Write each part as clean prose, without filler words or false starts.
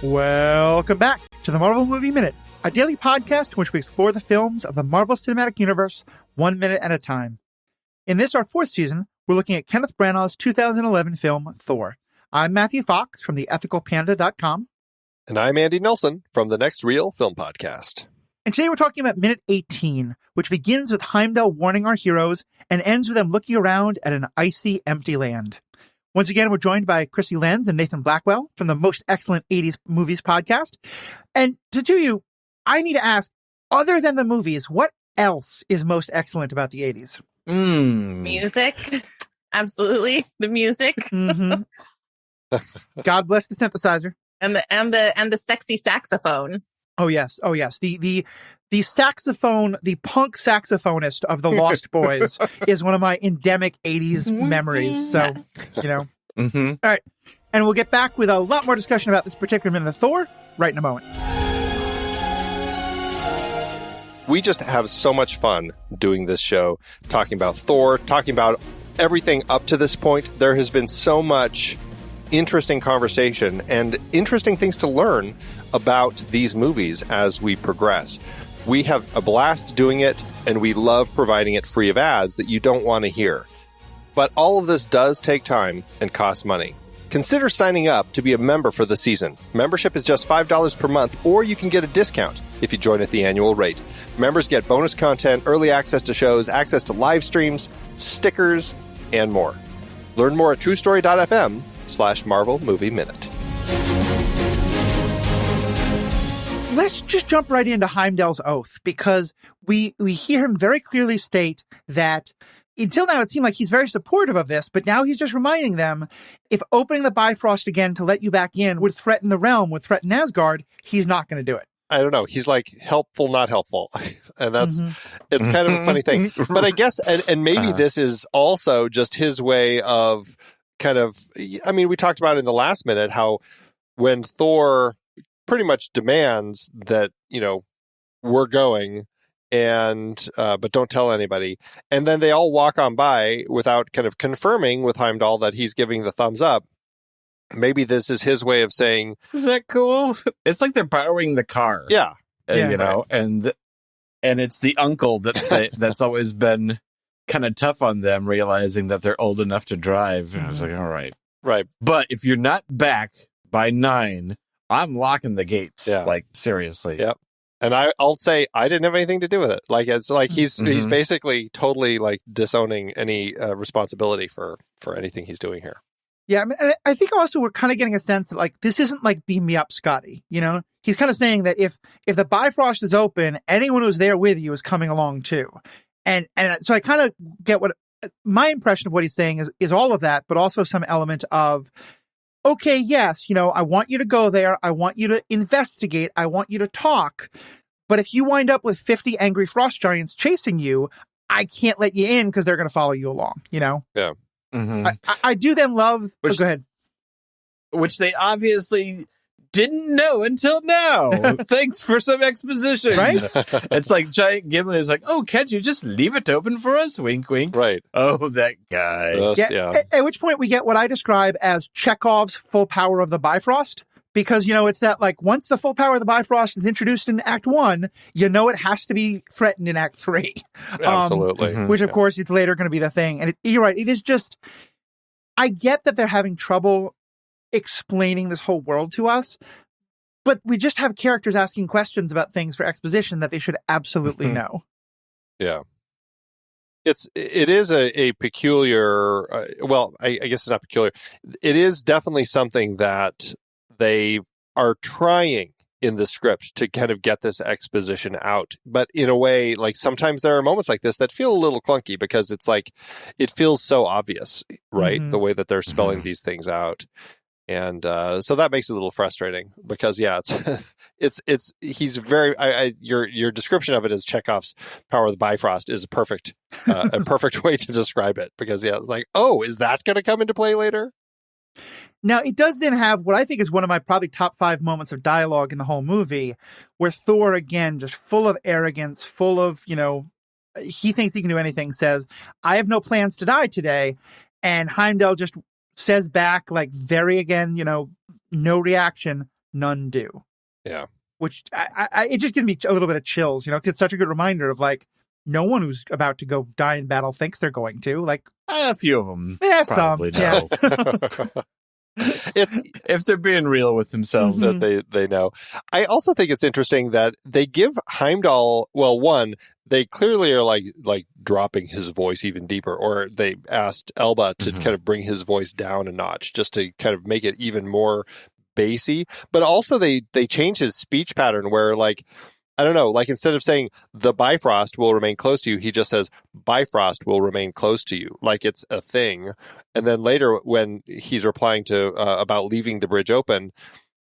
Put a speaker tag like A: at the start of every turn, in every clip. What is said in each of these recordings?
A: Welcome back to the Marvel Movie Minute, a daily podcast in which we explore the films of the Marvel Cinematic Universe 1 minute at a time. In this, our 4th season, we're looking at Kenneth Branagh's 2011 film, Thor. I'm Matthew Fox from theethicalpanda.com.
B: And I'm Andy Nelson from the Next Reel Film Podcast.
A: And today we're talking about minute 18, which begins with Heimdall warning our heroes and ends with them looking around at an icy, empty land. Once again, we're joined by Krissy, Lenz, and Nathan Blackwell from the Most Excellent 80s Movies podcast. And to you, I need to ask, other than the movies, what else is most excellent about the 80s?
C: Music. Absolutely. The music.
A: Mm-hmm. God bless the synthesizer.
C: And the sexy saxophone.
A: Oh yes. The saxophone, the punk saxophonist of the Lost Boys is one of my endemic 80s memories. So,
C: Yes.
A: All right. And we'll get back with a lot more discussion about this particular minute of Thor right in a moment.
B: We just have so much fun doing this show, talking about Thor, talking about everything up to this point. There has been so much interesting conversation and interesting things to learn about these movies as we progress. We have a blast doing it, and we love providing it free of ads that you don't want to hear. But all of this does take time and cost money. Consider signing up to be a member for the season. Membership is just $5 per month, or you can get a discount if you join at the annual rate. Members get bonus content, early access to shows, access to live streams, stickers, and more. Learn more at truestory.fm/Marvel Movie Minute.
A: Let's just jump right into Heimdall's oath, because we hear him very clearly state that until now it seemed like he's very supportive of this, but now he's just reminding them if opening the Bifrost again to let you back in would threaten the realm, would threaten Asgard, he's not going to do it.
B: I don't know. He's like helpful, not helpful. And that's, it's kind of a funny thing. But I guess, and maybe this is also just his way of kind of, I mean, we talked about in the last minute how when Thor pretty much demands that, we're going and, but don't tell anybody. And then they all walk on by without kind of confirming with Heimdall that he's giving the thumbs up. Maybe this is his way of saying,
D: "Is that cool?" It's like they're borrowing the car.
B: Yeah.
D: And it's the uncle that's always been kind of tough on them, realizing that they're old enough to drive. And I was like, all right.
B: Right.
D: But if you're not back by 9, I'm locking the gates.
B: Yeah.
D: Like, seriously.
B: Yep. And I'll say I didn't have anything to do with it. Like, it's like he's basically totally like disowning any responsibility for anything he's doing here.
A: Yeah, I mean, and I think also we're kind of getting a sense that, like, this isn't like beam me up, Scotty. He's kind of saying that if the Bifrost is open, anyone who's there with you is coming along too. And so I kind of get what my impression of what he's saying is all of that, but also some element of, okay, yes, I want you to go there. I want you to investigate. I want you to talk. But if you wind up with 50 angry frost giants chasing you, I can't let you in because they're going to follow you along,
B: Yeah.
D: Mm-hmm.
A: I do then love... go ahead.
D: Which they obviously didn't know until now. Thanks for some exposition.
A: Right?
D: It's like Giant Gimli is like, oh, can't you just leave it open for us? Wink, wink.
B: Right.
D: Oh, that guy.
B: Yeah.
A: At which point we get what I describe as Chekov's full power of the Bifrost. Because, it's that, like, once the full power of the Bifrost is introduced in Act 1, it has to be threatened in Act 3.
B: Absolutely.
A: Which, of course, it's later going to be the thing. And you're right. It is just, I get that they're having trouble explaining this whole world to us, but we just have characters asking questions about things for exposition that they should absolutely know.
B: Yeah. It is a peculiar, I guess it's not peculiar. It is definitely something that they are trying in the script to kind of get this exposition out. But in a way, like sometimes there are moments like this that feel a little clunky because it's like, it feels so obvious, right? The way that they're spelling these things out. And so that makes it a little frustrating because, he's very, your description of it as Chekov's power of the Bifrost is a perfect way to describe it because, like, oh, is that going to come into play later?
A: Now, it does then have what I think is one of my probably top 5 moments of dialogue in the whole movie, where Thor, again, just full of arrogance, full of, he thinks he can do anything, says, I have no plans to die today. And Heimdall just says back, like, very, again, no reaction, none do.
B: Yeah.
A: Which it just gives me a little bit of chills, 'cause it's such a good reminder of like, no one who's about to go die in battle thinks they're going to. Like,
D: A few of them
A: some.
D: probably know.
B: It's
D: If they're being real with themselves.
B: that they know. I also think it's interesting that they give Heimdall, well, one, they clearly are like dropping his voice even deeper, or they asked Elba to kind of bring his voice down a notch just to kind of make it even more bassy. But also they change his speech pattern where, like, I don't know, like instead of saying the Bifrost will remain close to you, he just says Bifrost will remain close to you, like it's a thing. And then later when he's replying to about leaving the bridge open,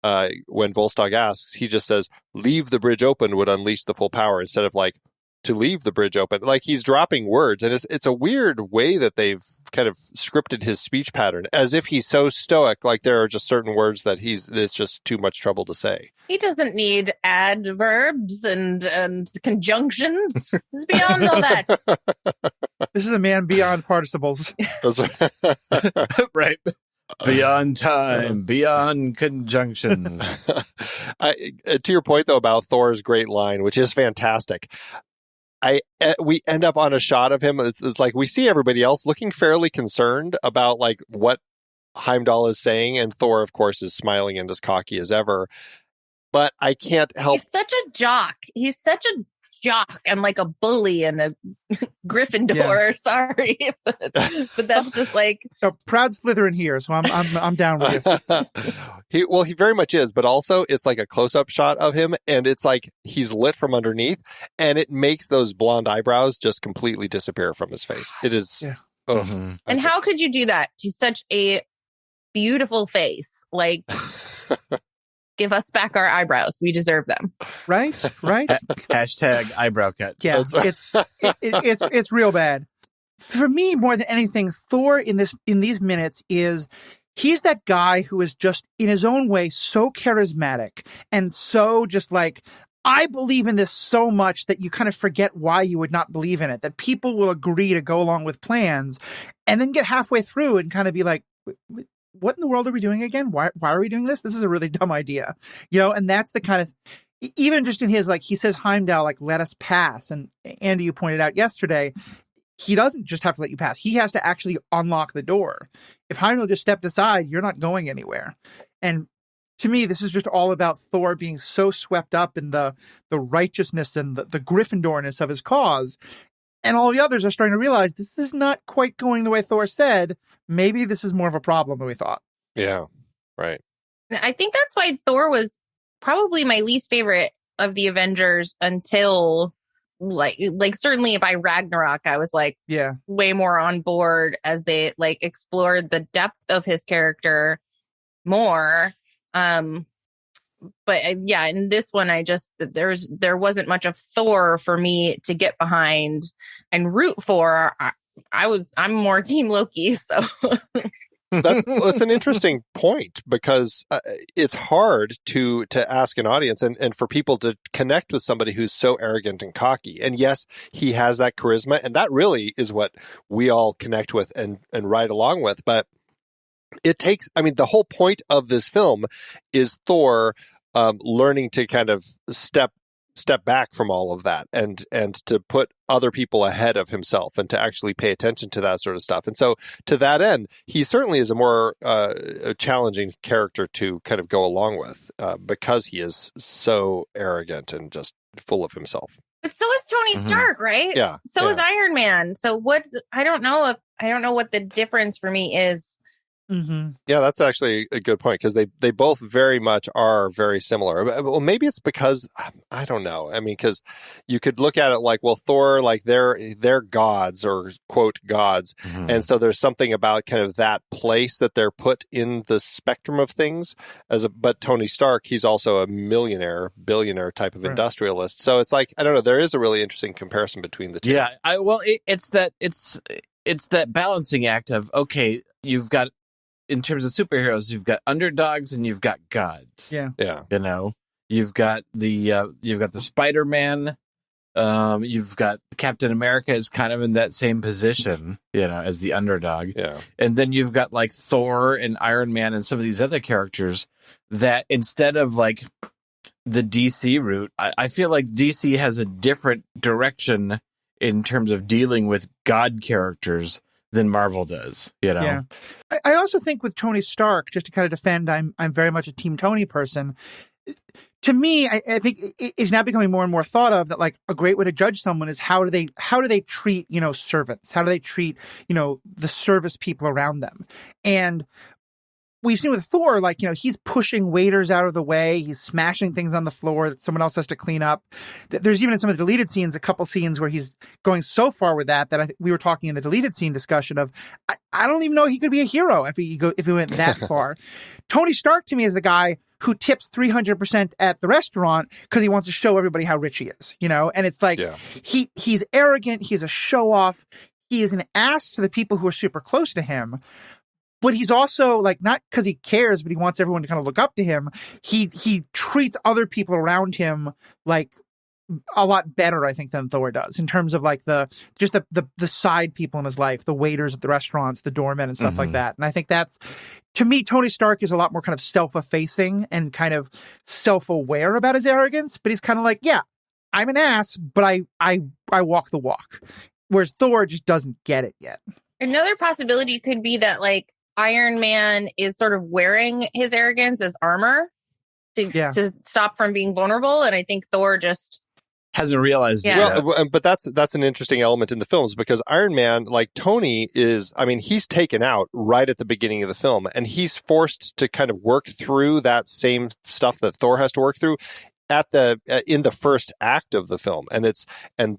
B: when Volstagg asks, he just says leave the bridge open would unleash the full power, instead of like to leave the bridge open. Like, he's dropping words, and it's a weird way that they've kind of scripted his speech pattern, as if he's so stoic. Like, there are just certain words that it's just too much trouble to say.
C: He doesn't need adverbs and conjunctions. He's beyond all that.
A: This is a man beyond participles.
B: That's right.
D: Right. Beyond time, beyond conjunctions.
B: To your point, though, about Thor's great line, which is fantastic, we end up on a shot of him. It's like we see everybody else looking fairly concerned about like what Heimdall is saying, and Thor, of course, is smiling and as cocky as ever. But I can't help.
C: He's such a jock. He's such a jock and like a bully and a Gryffindor.
A: Yeah.
C: Sorry, but that's just like
A: A proud Slytherin here, so I'm down with you.
B: He very much is, but also it's like a close-up shot of him, and it's like he's lit from underneath, and it makes those blonde eyebrows just completely disappear from his face. It is.
A: Yeah.
C: And how could you do that to such a beautiful face? Like, give us back our eyebrows. We deserve them.
A: Right?
D: Hashtag eyebrow cut.
A: Yeah, it's real bad. For me, more than anything, Thor in these minutes he's that guy who is just in his own way so charismatic and so just like, I believe in this so much that you kind of forget why you would not believe in it, that people will agree to go along with plans and then get halfway through and kind of be like, what in the world are we doing again? Why are we doing this? This is a really dumb idea. And that's the kind of, even just in his, like, he says, Heimdall, like, let us pass. And Andy, you pointed out yesterday, he doesn't just have to let you pass. He has to actually unlock the door. If Heimdall just stepped aside, you're not going anywhere. And to me, this is just all about Thor being so swept up in the righteousness and the Gryffindorness of his cause. And all the others are starting to realize this is not quite going the way Thor said. Maybe this is more of a problem than we thought.
B: Yeah, right.
C: I think that's why Thor was probably my least favorite of the Avengers until like certainly by Ragnarok, I was like,
A: yeah,
C: way more on board as they like explored the depth of his character more. But yeah, in this one, there wasn't much of Thor for me to get behind and root for. I'm more Team Loki, so.
B: That's an interesting point, because it's hard to ask an audience and for people to connect with somebody who's so arrogant and cocky. And yes, he has that charisma, and that really is what we all connect with and ride along with. But it takes, the whole point of this film is Thor learning to kind of step back from all of that and to put other people ahead of himself and to actually pay attention to that sort of stuff. And so to that end, he certainly is a more challenging character to kind of go along with because he is so arrogant and just full of himself.
C: But so is Tony Stark, right?
B: Yeah.
C: So is Iron Man. So I don't know what the difference for me is.
A: Mm-hmm.
B: Yeah, that's actually a good point, because they both very much are very similar. Well, maybe it's because, I don't know. Because you could look at it like, well, Thor, like they're gods, or quote gods. Mm-hmm. And so there's something about kind of that place that they're put in the spectrum of things. But Tony Stark, he's also a millionaire, billionaire type of industrialist. So it's like, I don't know, there is a really interesting comparison between the two.
D: Yeah, it's that balancing act of, okay, you've got, in terms of superheroes, you've got underdogs and you've got gods.
A: Yeah.
B: Yeah.
D: You've got the Spider-Man You've got Captain America is kind of in that same position, as the underdog.
B: Yeah.
D: And then you've got like Thor and Iron Man and some of these other characters that instead of like the DC route, I feel like DC has a different direction in terms of dealing with God characters than Marvel does,
A: Yeah. I also think with Tony Stark, just to kind of defend, I'm very much a Team Tony person. To me, I think it's now becoming more and more thought of that like a great way to judge someone is how do they treat, servants? How do they treat, the service people around them? And we've seen with Thor, like, he's pushing waiters out of the way. He's smashing things on the floor that someone else has to clean up. There's even in some of the deleted scenes, a couple scenes where he's going so far with that we were talking in the deleted scene discussion of, I don't even know he could be a hero if he went that far. Tony Stark to me is the guy who tips 300% at the restaurant because he wants to show everybody how rich he is, And it's like, he's arrogant. He's a show off. He is an ass to the people who are super close to him. But he's also like, not because he cares, but he wants everyone to kind of look up to him. He treats other people around him like a lot better, I think, than Thor does in terms of like the side people in his life, the waiters at the restaurants, the doormen and stuff like that. And I think that's, to me, Tony Stark is a lot more kind of self-effacing and kind of self-aware about his arrogance, but he's kind of like, yeah, I'm an ass, but I walk the walk. Whereas Thor just doesn't get it yet.
C: Another possibility could be that like Iron Man is sort of wearing his arrogance as armor to stop from being vulnerable. And I think Thor just
D: hasn't realized it yet.
B: Well, but that's an interesting element in the films because Iron Man, like Tony he's taken out right at the beginning of the film and he's forced to kind of work through that same stuff that Thor has to work through in the first act of the film, and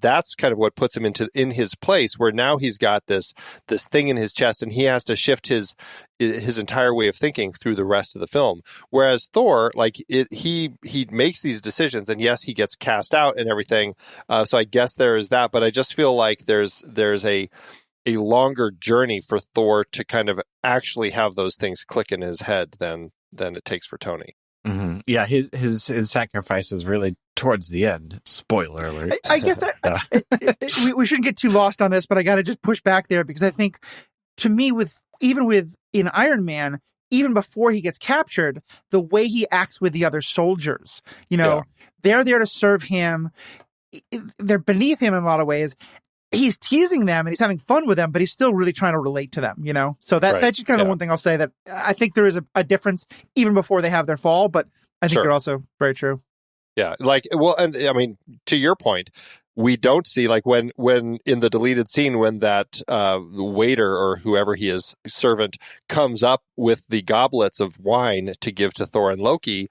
B: that's kind of what puts him in his place where now he's got this thing in his chest and he has to shift his entire way of thinking through the rest of the film. Whereas Thor, like he makes these decisions and yes, he gets cast out and everything. So I guess there is that, but I just feel like there's a longer journey for Thor to kind of actually have those things click in his head than it takes for Tony.
D: Mm-hmm. Yeah, his sacrifice is really towards the end. Spoiler alert.
A: I guess we shouldn't get too lost on this, but I got to just push back there because I think, to me, in Iron Man, even before he gets captured, the way he acts with the other soldiers, they're there to serve him. They're beneath him in a lot of ways. He's teasing them and he's having fun with them, but he's still really trying to relate to them, So that's just kind of one thing I'll say that I think there is a difference even before they have their fall, but I think you're also very true.
B: Yeah. And I mean, to your point, we don't see like when in the deleted scene when that waiter or whoever he is servant comes up with the goblets of wine to give to Thor and Loki,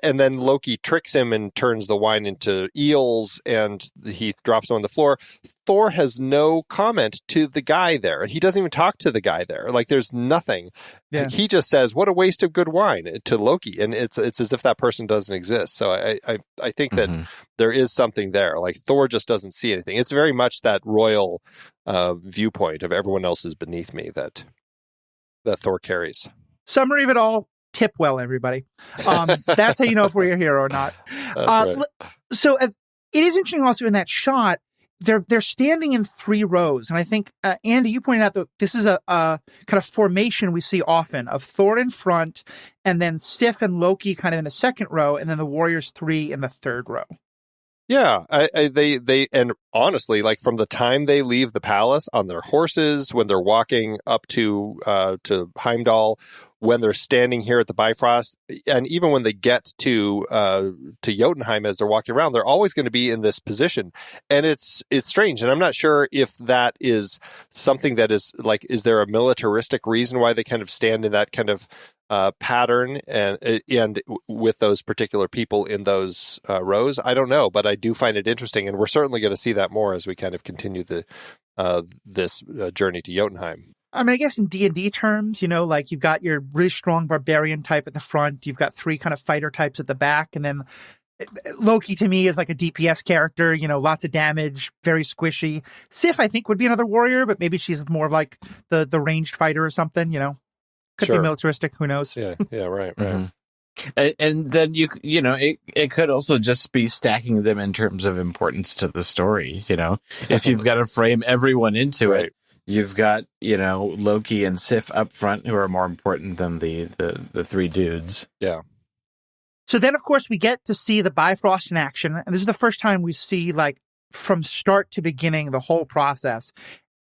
B: and then Loki tricks him and turns the wine into eels and he drops them on the floor. Thor has no comment to the guy there. He doesn't even talk to the guy there. Like there's nothing. Yeah. He just says, "What a waste of good wine" to Loki, and it's as if that person doesn't exist. So I think that there is something there. Like Thor just doesn't see anything. It's very much that royal viewpoint of everyone else is beneath me that Thor carries.
A: Summary of it all: tip well, everybody. That's how you know if we're a hero or not.
B: Right.
A: So it is interesting also in that shot. They're standing in three rows. And I think, Andy, you pointed out that this is a kind of formation we see often of Thor in front and then Sif and Loki kind of in the second row and then the Warriors 3 in the third row.
B: Yeah, they and honestly, like from the time they leave the palace on their horses, when they're walking up to Heimdall, when they're standing here at the Bifrost, and even when they get to Jotunheim as they're walking around, they're always going to be in this position, and it's strange. And I'm not sure if that is something that is like, is there a militaristic reason why they kind of stand in that kind of pattern and with those particular people in those rows? I don't know, but I do find it interesting, and we're certainly going to see that more as we kind of continue this journey to Jotunheim.
A: I mean, I guess in D&D terms, like you've got your really strong barbarian type at the front, you've got three kind of fighter types at the back, and then Loki to me is like a DPS character, lots of damage, very squishy. Sif, I think, would be another warrior, but maybe she's more of like the ranged fighter or something, Could be militaristic, who knows?
B: Yeah, right.
D: Mm-hmm. And then you know it could also just be stacking them in terms of importance to the story. You know, if you've got to frame everyone into it, you've got Loki and Sif up front who are more important than the three dudes.
B: Yeah.
A: So then, of course, we get to see the Bifrost in action, and this is the first time we see like from start to beginning the whole process.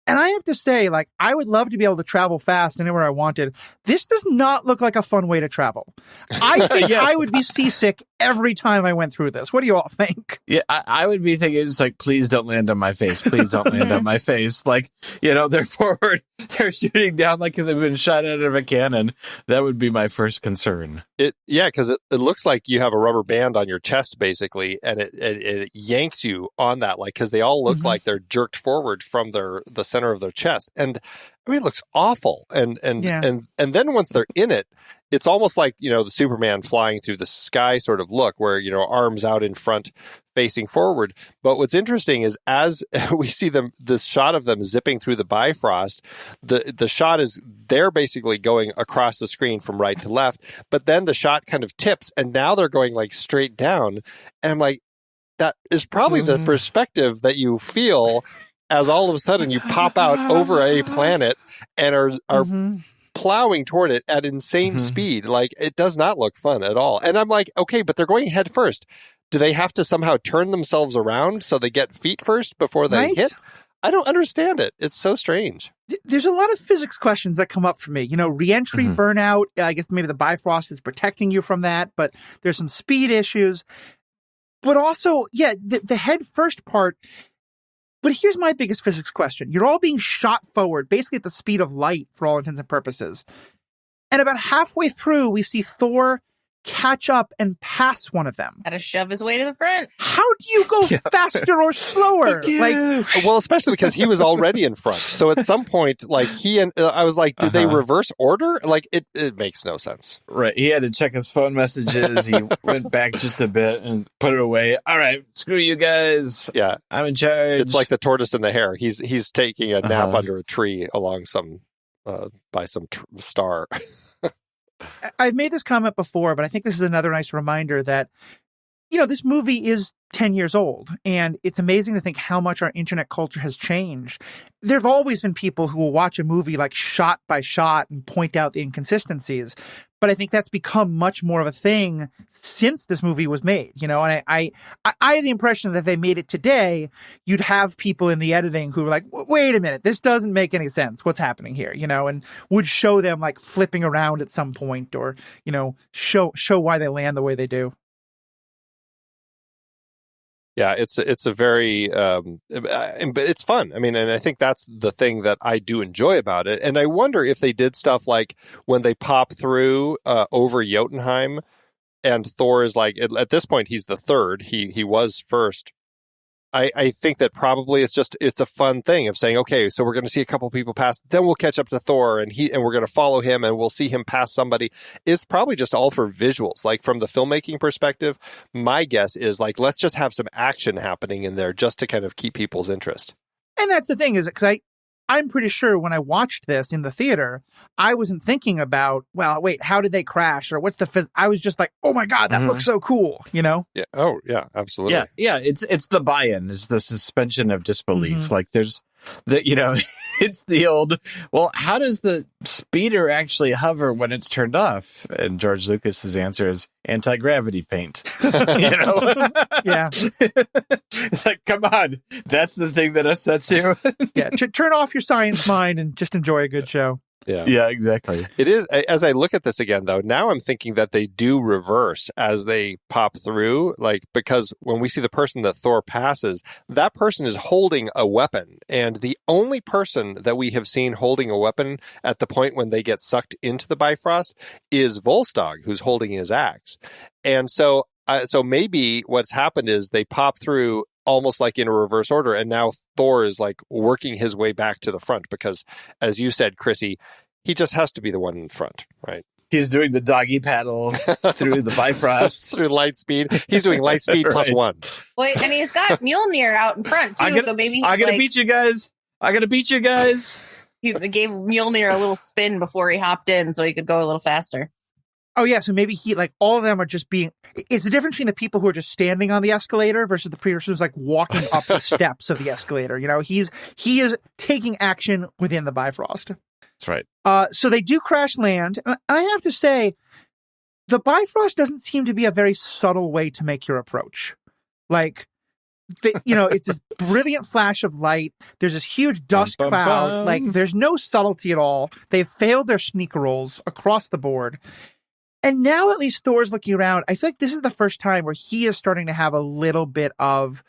A: And I have to say, like, I would love to be able to travel fast anywhere I wanted. This does not look like a fun way to travel. I think I would be seasick every time I went through this. What do you all think?
D: Yeah, I would be thinking, it's like, please don't land on my face. Please don't land on my face. Like, they're forward. They're shooting down like they've been shot out of a cannon. That would be my first concern.
B: Because it looks like you have a rubber band on your chest, basically, and it yanks you on that, like, because they all look like they're jerked forward from the center of their chest. And I mean, it looks awful. And then once they're in it, it's almost like, the Superman flying through the sky sort of look where, arms out in front facing forward. But what's interesting is as we see this shot of them zipping through the Bifrost, the shot is they're basically going across the screen from right to left, but then the shot kind of tips and now they're going like straight down. And I'm like, that is probably the perspective that you feel as all of a sudden you pop out over a planet and are plowing toward it at insane speed. Like, it does not look fun at all. And I'm like, okay, but they're going head first. Do they have to somehow turn themselves around so they get feet first before they hit? I don't understand it. It's so strange.
A: There's a lot of physics questions that come up for me. Re-entry, burnout. I guess maybe the Bifrost is protecting you from that, but there's some speed issues. But also, the head first part. But here's my biggest physics question. You're all being shot forward, basically at the speed of light for all intents and purposes. And about halfway through, we see Thor catch up and pass one of them.
C: Gotta shove his way to the front.
A: How do you go faster or slower?
B: Well, especially because he was already in front. So at some point, like I was like, did they reverse order? Like it makes no sense.
D: Right. He had to check his phone messages. He went back just a bit and put it away. All right, screw you guys.
B: Yeah,
D: I'm in charge.
B: It's like the tortoise and the hare. He's taking a nap under a tree along by some star.
A: I've made this comment before, but I think this is another nice reminder that, this movie is 10 years old, and it's amazing to think how much our internet culture has changed. There have always been people who will watch a movie like shot by shot and point out the inconsistencies, but I think that's become much more of a thing since this movie was made, and I had the impression that if they made it today, you'd have people in the editing who were like, wait a minute, this doesn't make any sense. What's happening here? And would show them like flipping around at some point or, show why they land the way they do.
B: Yeah, it's a very, but it's fun. I mean, and I think that's the thing that I do enjoy about it. And I wonder if they did stuff like when they pop through over Jotunheim, and Thor is like, at this point, he's the third. He was first. I think that probably it's a fun thing of saying, okay, so we're going to see a couple of people pass, then we'll catch up to Thor and we're going to follow him and we'll see him pass somebody. It's probably just all for visuals. Like from the filmmaking perspective, my guess is like, let's just have some action happening in there just to kind of keep people's interest.
A: And that's the thing is because I'm pretty sure when I watched this in the theater, I wasn't thinking about, well, wait, how did they crash? Or what's I was just like, oh my God, that looks so cool,
B: Yeah. Oh, yeah, absolutely.
D: Yeah. It's the buy-in, it's the suspension of disbelief. Like there's it's the old, well, how does the speeder actually hover when it's turned off? And George Lucas's answer is anti-gravity paint.
A: Yeah.
D: It's like, come on. That's the thing that upsets you.
A: Yeah. Turn off your science mind and just enjoy a good show.
D: Yeah, exactly.
B: It is. As I look at this again, though, now I'm thinking that they do reverse as they pop through, like, because when we see the person that Thor passes, that person is holding a weapon. And the only person that we have seen holding a weapon at the point when they get sucked into the Bifrost is Volstagg, who's holding his axe. And so maybe what's happened is they pop through almost like in a reverse order. And now Thor is like working his way back to the front because, as you said, Krissy, he just has to be the one in front, right?
D: He's doing the doggy paddle through the Bifrost.
B: Through light speed. He's doing light speed plus one.
C: Well, and he's got Mjolnir out in front, too. So maybe
D: I gotta beat you guys.
C: He gave Mjolnir a little spin before he hopped in so he could go a little faster.
A: Oh, yeah. So maybe all of them are just being, it's the difference between the people who are just standing on the escalator versus the person who's walking up the steps of the escalator. He is taking action within the Bifrost.
D: That's right.
A: So they do crash land. And I have to say, the Bifrost doesn't seem to be a very subtle way to make your approach. It's this brilliant flash of light. There's this huge dust cloud. There's no subtlety at all. They've failed their sneak rolls across the board. And now at least Thor's looking around. I feel like this is the first time where he is starting to have a little bit of,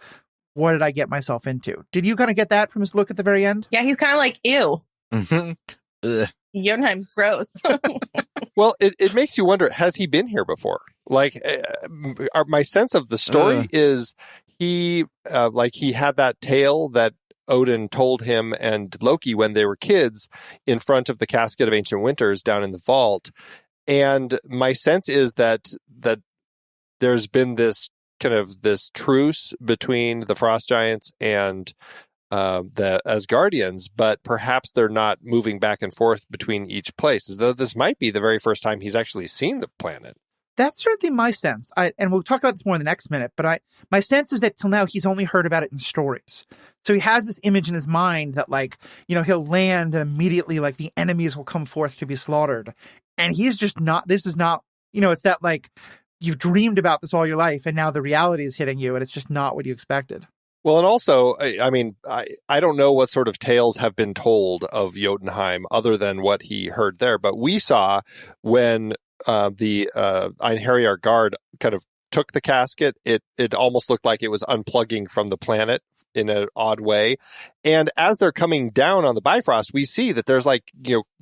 A: what did I get myself into? Did you kind of get that from his look at the very end?
C: Yeah, he's kind of like, ew.
D: Mm-hmm.
C: Jotunheim's gross.
B: Well, it makes you wonder, has he been here before? My sense of the story is he had that tale that Odin told him and Loki when they were kids in front of the casket of ancient winters down in the vault. And my sense is that there's been this truce between the frost giants and the Asgardians, but perhaps they're not moving back and forth between each place, as though this might be the very first time he's actually seen the planet. That's
A: certainly my sense. And we'll talk about this more in the next minute, but my sense is that till now he's only heard about it in stories. So he has this image in his mind that he'll land and immediately the enemies will come forth to be slaughtered. And he's just not, this is not, it's that you've dreamed about this all your life and now the reality is hitting you and it's just not what you expected.
B: Well, and also, I don't know what sort of tales have been told of Jotunheim other than what he heard there, but we saw when the Einherjar guard kind of took the casket, it almost looked like it was unplugging from the planet in an odd way. And as they're coming down on the Bifrost, we see that there's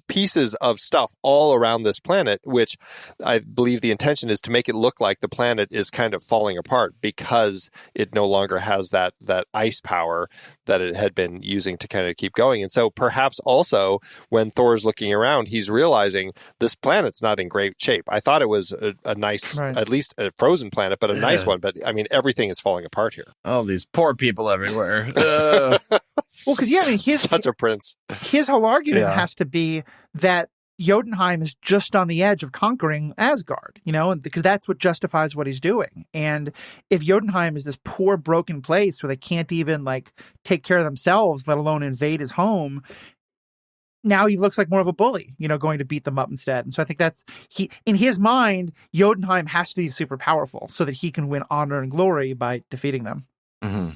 B: pieces of stuff all around this planet, which I believe the intention is to make it look like the planet is kind of falling apart because it no longer has that ice power that it had been using to kind of keep going. And so perhaps also when Thor's looking around, he's realizing this planet's not in great shape. I thought it was a nice, at least a frozen planet, but a nice one. But everything is falling apart here.
D: Oh, these poor people everywhere.
A: Well, because
B: such a prince.
A: His whole argument has to be that Jotunheim is just on the edge of conquering Asgard, because that's what justifies what he's doing. And if Jotunheim is this poor, broken place where they can't even take care of themselves, let alone invade his home, now he looks like more of a bully, going to beat them up instead. And so I think in his mind, Jotunheim has to be super powerful so that he can win honor and glory by defeating them.
B: Mm-hmm.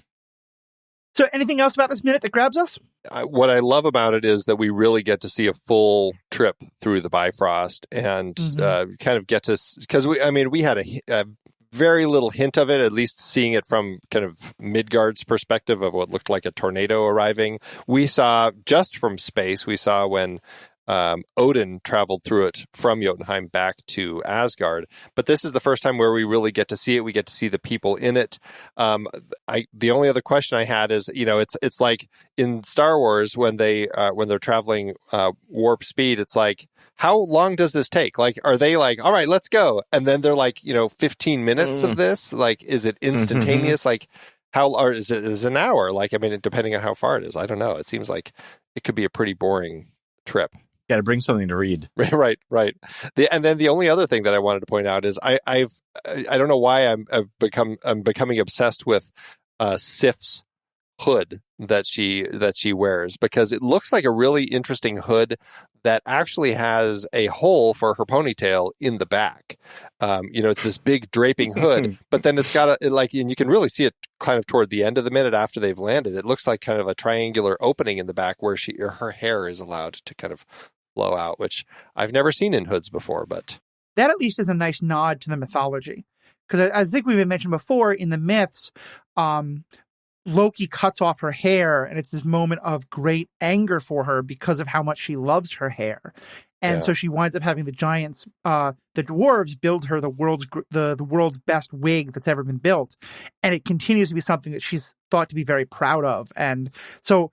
A: So anything else about this minute that grabs us?
B: What I love about it is that we really get to see a full trip through the Bifrost and kind of get to, because we had a very little hint of it, at least seeing it from kind of Midgard's perspective of what looked like a tornado arriving. We saw just from space, when Odin traveled through it from Jotunheim back to Asgard. But this is the first time where we really get to see it. We get to see the people in it. The only other question I had is, it's like in Star Wars when they're traveling warp speed, it's like, how long does this take? Are they all right, let's go. And then they're 15 minutes of this. Is it instantaneous? Or is it an hour? Depending on how far it is, I don't know. It seems like it could be a pretty boring trip.
D: Got to bring something to read.
B: Right. And then the only other thing that I wanted to point out is I don't know why I'm becoming obsessed with Sif's hood that she wears, because it looks like a really interesting hood that actually has a hole for her ponytail in the back. It's this big draping hood, but then it's got and you can really see it kind of toward the end of the minute after they've landed. It looks like kind of a triangular opening in the back where her hair is allowed to kind of blow out, which I've never seen in hoods before. But
A: that at least is a nice nod to the mythology, because I think we've mentioned before in the myths, Loki cuts off her hair, and it's this moment of great anger for her because of how much she loves her hair. And so she winds up having the giants, the dwarves, build her the world's best wig that's ever been built. And it continues to be something that she's thought to be very proud of. And so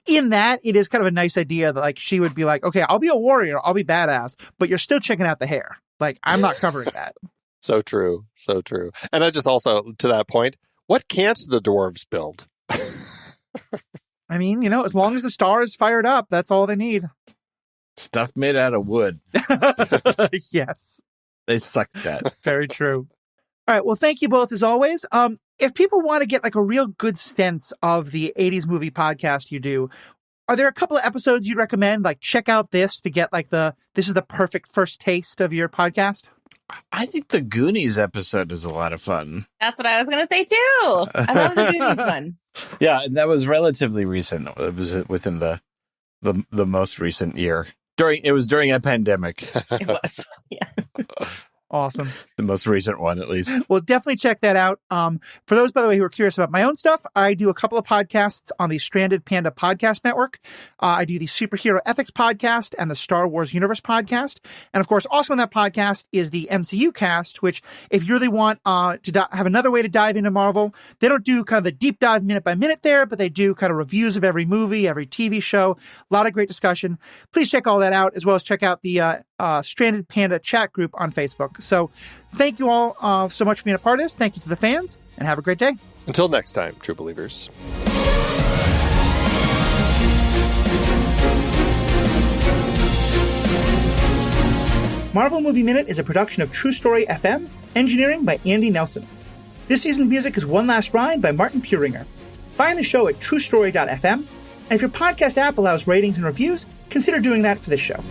A: in that, it is kind of a nice idea that she would be okay, I'll be a warrior, I'll be badass, but you're still checking out the hair. I'm not covering that.
B: So true. And I just also, to that point, what can't the dwarves build?
A: As long as the star is fired up, that's all they need.
D: Stuff made out of wood.
A: Yes.
D: They sucked that.
A: Very true. All right. Well, thank you both as always. If people want to get like a real good sense of the 80s movie podcast you do, are there a couple of episodes you'd recommend? Like check out this to get like this is the perfect first taste of your podcast?
D: I think the Goonies episode is a lot of fun.
C: That's what I was going to say too. I love the Goonies one.
D: Yeah, and that was relatively recent. It was within the most recent year. It was during a pandemic.
C: It was. Yeah.
A: Awesome.
D: The most recent one, at least.
A: Well, definitely check that out. For those, by the way, who are curious about my own stuff, I do a couple of podcasts on the Stranded Panda Podcast Network. I do the Superhero Ethics Podcast and the Star Wars Universe Podcast. And of course, also on that podcast is the MCU Cast, which if you really want to have another way to dive into Marvel, they don't do kind of the deep dive minute by minute there, but they do kind of reviews of every movie, every TV show. A lot of great discussion. Please check all that out, as well as check out the Stranded Panda chat group on Facebook. So thank you all so much for being a part of this. Thank you to the fans, and have a great day.
B: Until next time, true believers.
A: Marvel Movie Minute is a production of True Story FM, engineering by Andy Nelson. This season's music is One Last Ride by Martin Puringer. Find the show at truestory.fm, and if your podcast app allows ratings and reviews, consider doing that for this show.